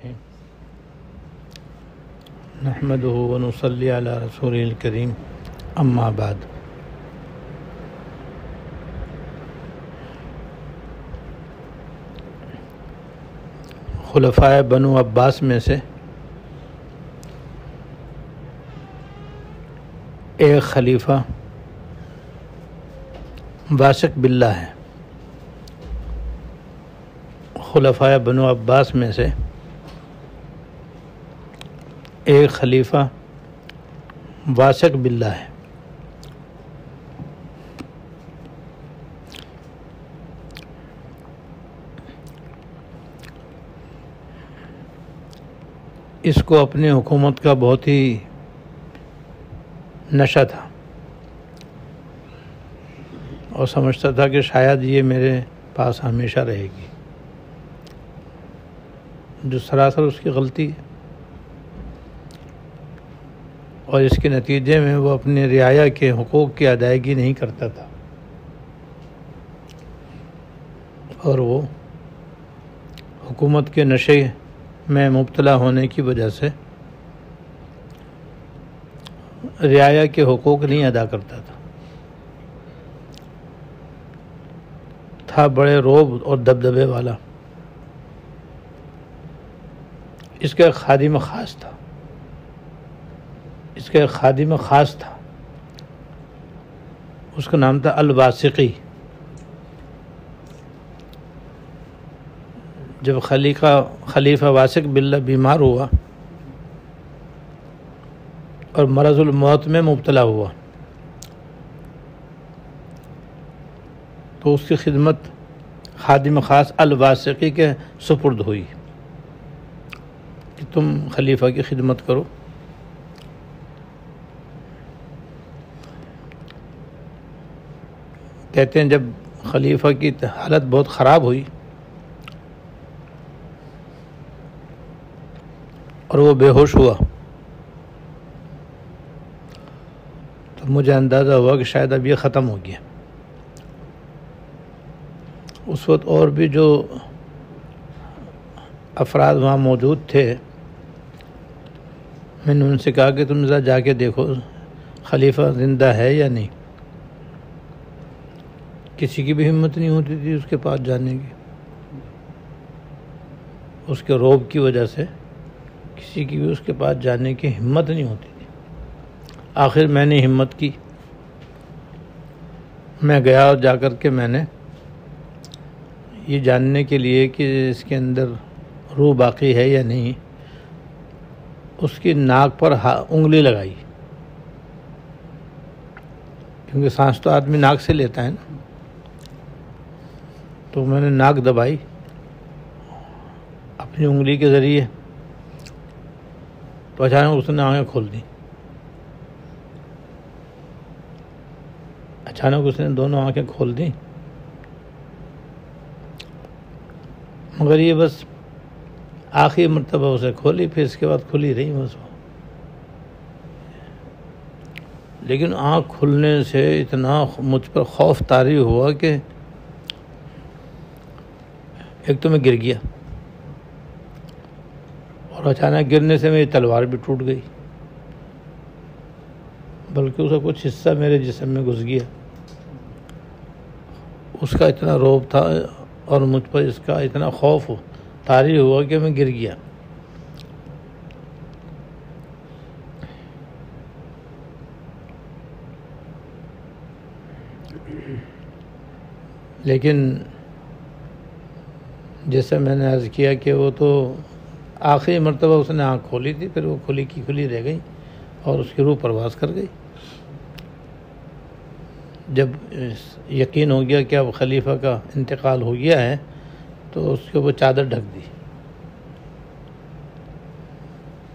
الرحیم نحمدہ ونصلی علی رسولہ الکریم اما بعد۔ خلفائے بنو عباس میں سے ایک خلیفہ واثق باللہ ہے۔ خلفائے بنو عباس میں سے ایک خلیفہ واثق باللہ ہے۔ اس کو اپنی حکومت کا بہت ہی نشہ تھا اور سمجھتا تھا کہ شاید یہ میرے پاس ہمیشہ رہے گی، جو سراسر اس کی غلطی ہے، اور اس کے نتیجے میں وہ اپنے رعایا کے حقوق کی ادائیگی نہیں کرتا تھا، اور وہ حکومت کے نشے میں مبتلا ہونے کی وجہ سے رعایا کے حقوق نہیں ادا کرتا تھا بڑے رعب اور دبدبے والا۔ اس کا ایک خادم خاص تھا، اس کا نام تھا الواسقی۔ جب خلیفہ واثق باللہ بیمار ہوا اور مرض الموت میں مبتلا ہوا تو اس کی خدمت خادم خاص الواسقی کے سپرد ہوئی کہ تم خلیفہ کی خدمت کرو۔ کہتے ہیں جب خلیفہ کی حالت بہت خراب ہوئی اور وہ بے ہوش ہوا تو مجھے اندازہ ہوا کہ شاید اب یہ ختم ہو گیا۔ اس وقت اور بھی جو افراد وہاں موجود تھے، میں نے ان سے کہا کہ تم ذرا جا کے دیکھو خلیفہ زندہ ہے یا نہیں۔ کسی کی بھی ہمت نہیں ہوتی تھی اس کے پاس جانے کی، اس کے رعب کی وجہ سے کسی کی بھی اس کے پاس جانے کی ہمت نہیں ہوتی تھی۔ آخر میں نے ہمت کی، میں گیا اور جا کر کے میں نے یہ جاننے کے لیے کہ اس کے اندر روح باقی ہے یا نہیں، اس کی ناک پر انگلی لگائی، کیونکہ سانس تو آدمی ناک سے لیتا ہے نا۔ تو میں نے ناک دبائی اپنی انگلی کے ذریعے، تو اچانک اس نے آنکھیں کھول دیں۔ اچانک اس نے دونوں آنکھیں کھول دیں، مگر یہ بس آخری مرتبہ اسے کھولی، پھر اس کے بعد کھلی رہی بس وہ۔ لیکن آنکھ کھلنے سے اتنا مجھ پر خوف طاری ہوا کہ ایک تو میں گر گیا، اور اچانک گرنے سے میری تلوار بھی ٹوٹ گئی، بلکہ اس کا کچھ حصہ میرے جسم میں گھس گیا۔ اس کا اتنا رعب تھا اور مجھ پر اس کا اتنا خوف طاری ہوا کہ میں گر گیا۔ لیکن جیسے میں نے عرض کیا کہ وہ تو آخری مرتبہ اس نے آنکھ کھولی تھی، پھر وہ کھلی کی کھلی رہ گئی اور اس کی روح پرواز کر گئی۔ جب یقین ہو گیا کہ اب خلیفہ کا انتقال ہو گیا ہے تو اس کے اوپر چادر ڈھک دی۔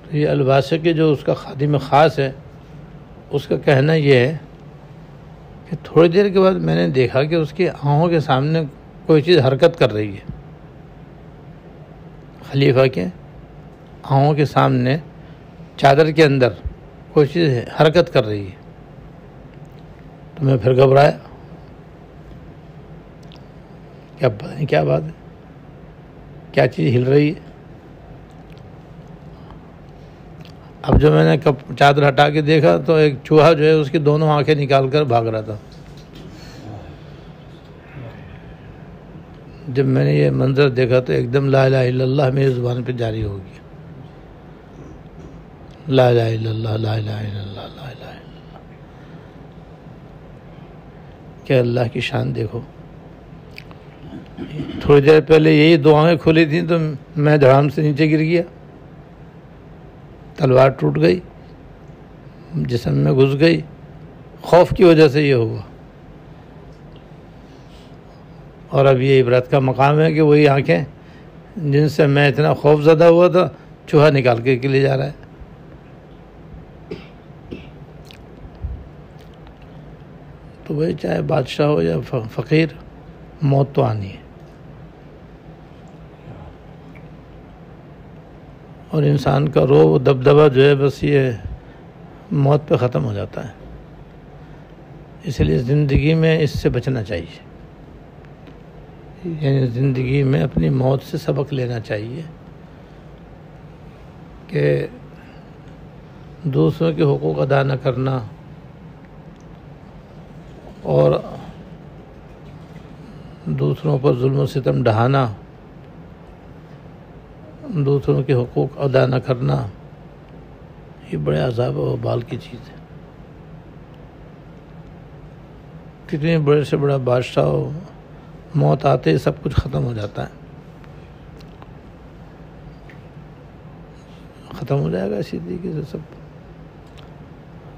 تو یہ الواسقی جو اس کا خادم خاص ہے، اس کا کہنا یہ ہے کہ تھوڑی دیر کے بعد میں نے دیکھا کہ اس کی آنکھوں کے سامنے کوئی چیز حرکت کر رہی ہے۔ خلیفہ کے آنکھوں کے سامنے چادر کے اندر کوئی چیز حرکت کر رہی ہے، تو میں پھر گھبرایا کہ اب پتہ نہیں کیا بات ہے، کیا چیز ہل رہی ہے۔ اب جو میں نے چادر ہٹا کے دیکھا تو ایک چوہا جو ہے اس کی دونوں آنکھیں نکال کر بھاگ رہا تھا۔ جب میں نے یہ منظر دیکھا تو ایک دم لا الہ الا اللہ میری زبان پہ جاری ہو گیا، لا الہ الا اللہ، لا الہ الا اللہ، لا الہ الا اللہ۔ کہ اللہ کی شان دیکھو۔ تھوڑی دیر پہلے یہی دو آنکھیں کھلی تھیں تو میں دھڑام سے نیچے گر گیا، تلوار ٹوٹ گئی، جسم میں گھس گئی، خوف کی وجہ سے یہ ہوا۔ اور اب یہ عبرت کا مقام ہے کہ وہی آنکھیں جن سے میں اتنا خوف زدہ ہوا تھا چوہا نکال کے لے جا رہا ہے۔ تو وہی چاہے بادشاہ ہو یا فقیر، موت تو آنی ہے، اور انسان کا روب دبدبہ جو ہے بس یہ موت پہ ختم ہو جاتا ہے۔ اس لیے زندگی میں اس سے بچنا چاہیے، یعنی زندگی میں اپنی موت سے سبق لینا چاہیے کہ دوسروں کے حقوق ادا نہ کرنا اور دوسروں پر ظلم و ستم ڈھانا، دوسروں کے حقوق ادا نہ کرنا، یہ بڑے عذاب و وبال کی چیز ہے۔ کتنے بڑے سے بڑا بادشاہ ہو، موت آتے ہی سب کچھ ختم ہو جاتا ہے، ختم ہو جائے گا اسی طریقے سے سب،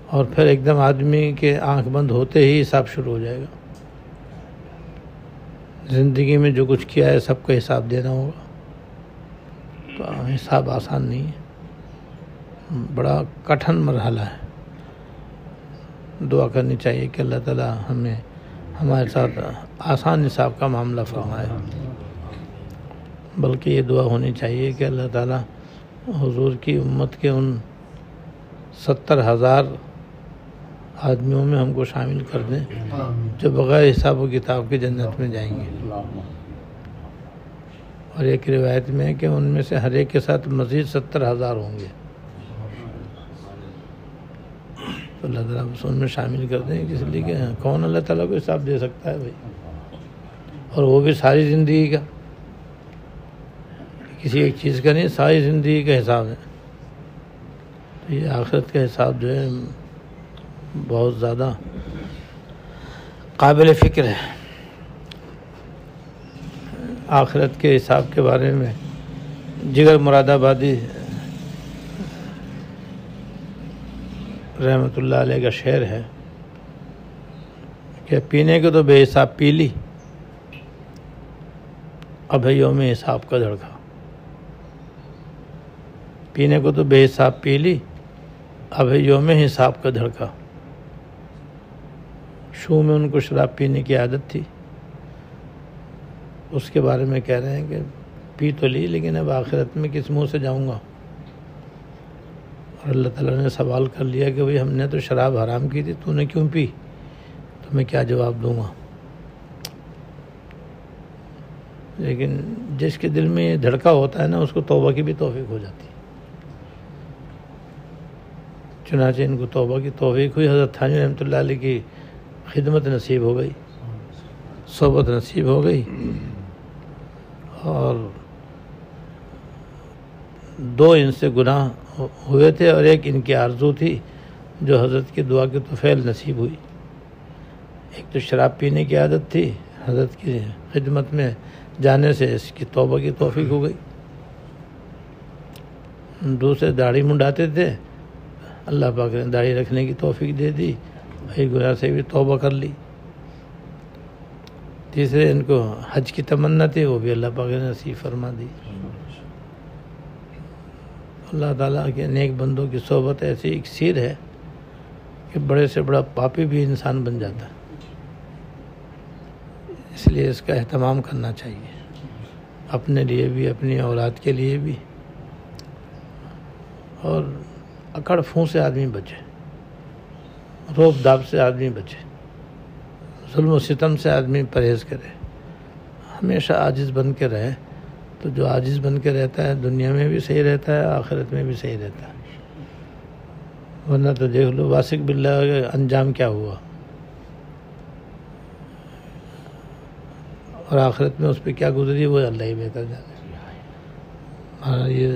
اور پھر ایک دم آدمی کے آنکھ بند ہوتے ہی حساب شروع ہو جائے گا۔ زندگی میں جو کچھ کیا ہے سب کا حساب دینا ہوگا، تو حساب آسان نہیں ہے، بڑا کٹھن مرحلہ ہے۔ دعا کرنی چاہیے کہ اللہ تعالیٰ ہمیں ہمارے ساتھ آسان حساب کا معاملہ فرمائے، بلکہ یہ دعا ہونی چاہیے کہ اللہ تعالیٰ حضور کی امت کے ان 70,000 آدمیوں میں ہم کو شامل کر دیں جو بغیر حساب و کتاب کے جنت میں جائیں گے۔ اور ایک روایت میں ہے کہ ان میں سے ہر ایک کے ساتھ مزید 70,000 ہوں گے، تو اللہ تعالیٰ ان میں شامل کر دیں، اس لیے کہ کون اللہ تعالیٰ کو حساب دے سکتا ہے بھائی، اور وہ بھی ساری زندگی کا، کسی ایک چیز کا نہیں، ساری زندگی کا حساب ہے۔ تو یہ آخرت کا حساب جو ہے بہت زیادہ قابل فکر ہے۔ آخرت کے حساب کے بارے میں جگر مراد آبادی رحمۃ اللہ علیہ کا شعر ہے کہ پینے کو تو بے حساب پی لی، اب ہے یوم حساب کا دھڑکا۔ پینے کو تو بے حساب پی لی، اب ہے یوم حساب کا دھڑکا۔ شو میں ان کو شراب پینے کی عادت تھی، اس کے بارے میں کہہ رہے ہیں کہ پی تو لی لیکن اب آخرت میں کس منہ سے جاؤں گا۔ اور اللہ تعالیٰ نے سوال کر لیا کہ بھئی ہم نے تو شراب حرام کی تھی، تو نے کیوں پی؟ تو میں کیا جواب دوں گا؟ لیکن جس کے دل میں یہ دھڑکا ہوتا ہے نا، اس کو توبہ کی بھی توفیق ہو جاتی ہے۔ چنانچہ ان کو توبہ کی توفیق ہوئی، حضرت تھانوی رحمۃ اللہ علیہ کی خدمت نصیب ہو گئی، صحبت نصیب ہو گئی، اور 2 ان سے گناہ ہوئے تھے اور ایک ان کی آرزو تھی جو حضرت کی دعا کے طفیل نصیب ہوئی۔ ایک تو شراب پینے کی عادت تھی، حضرت کی خدمت میں جانے سے اس کی توبہ کی توفیق ہو گئی۔ دوسرے داڑھی منڈاتے تھے، اللہ پاک نے داڑھی رکھنے کی توفیق دے دی، ایک گناہ سے بھی توبہ کر لی۔ تیسرے ان کو حج کی تمنا تھی، وہ بھی اللہ پاک نے نصیب فرما دی۔ اللہ تعالیٰ کے نیک بندوں کی صحبت ایسی اکسیر ہے کہ بڑے سے بڑا پاپی بھی انسان بن جاتا ہے، اس لیے اس کا اہتمام کرنا چاہیے، اپنے لیے بھی، اپنی اولاد کے لیے بھی، اور اکڑ پھون سے آدمی بچے، روب داب سے آدمی بچے، ظلم و ستم سے آدمی پرہیز کرے، ہمیشہ عاجز بن کے رہے، تو جو عاجز بن کے رہتا ہے دنیا میں بھی صحیح رہتا ہے، آخرت میں بھی صحیح رہتا ہے۔ ورنہ تو دیکھ لو واثق باللہ کا انجام کیا ہوا، اور آخرت میں اس پہ کیا گزری وہ اللہ ہی بہتر جانے۔ یہ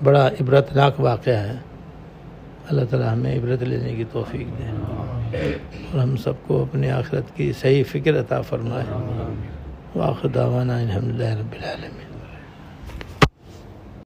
بڑا عبرتناک واقعہ ہے، اللہ تعالی ہمیں عبرت لینے کی توفیق دے اور ہم سب کو اپنی آخرت کی صحیح فکر عطا فرمائے۔ وآخر دعوانا الحمدللہ رب العالمین۔